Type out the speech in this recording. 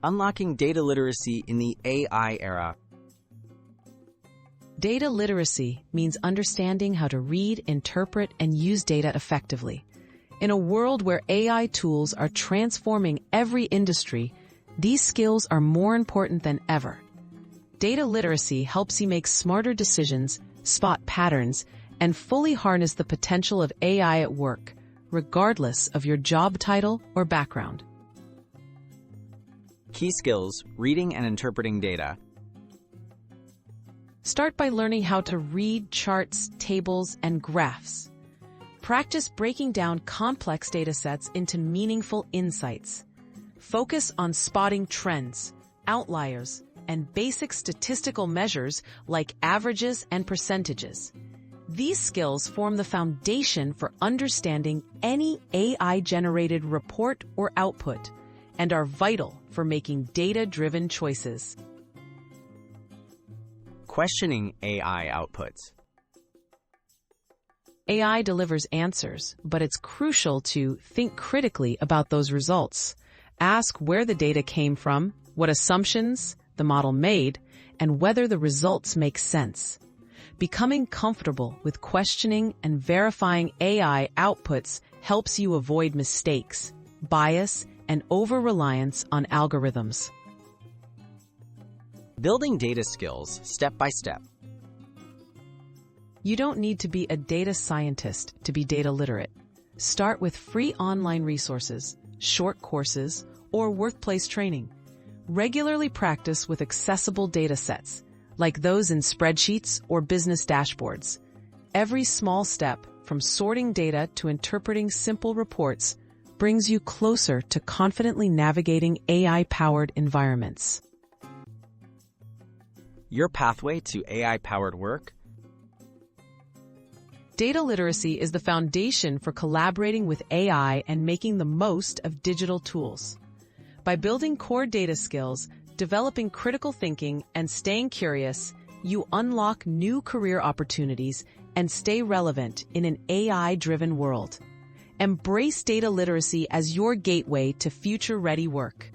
Unlocking data literacy in the AI era. Data literacy means understanding how to read, interpret, and use data effectively. In a world where AI tools are transforming every industry, these skills are more important than ever. Data literacy helps you make smarter decisions, spot patterns, and fully harness the potential of AI at work, regardless of your job title or background. Key skills: reading and interpreting data. Start by learning how to read charts, tables, and graphs. Practice breaking down complex data sets into meaningful insights. Focus on spotting trends, outliers, and basic statistical measures like averages and percentages. These skills form the foundation for understanding any AI-generated report or output and are vital for making data-driven choices. Questioning AI outputs. AI delivers answers, but it's crucial to think critically about those results. Ask where the data came from, what assumptions the model made, and whether the results make sense. Becoming comfortable with questioning and verifying AI outputs helps you avoid mistakes, bias, and over-reliance on algorithms. Building data skills step by step. You don't need to be a data scientist to be data literate. Start with free online resources, short courses, or workplace training. Regularly practice with accessible data sets, like those in spreadsheets or business dashboards. Every small step, from sorting data to interpreting simple reports, brings you closer to confidently navigating AI-powered environments. Your pathway to AI-powered work. Data literacy is the foundation for collaborating with AI and making the most of digital tools. By building core data skills, developing critical thinking, and staying curious, you unlock new career opportunities and stay relevant in an AI-driven world. Embrace data literacy as your gateway to future-ready work.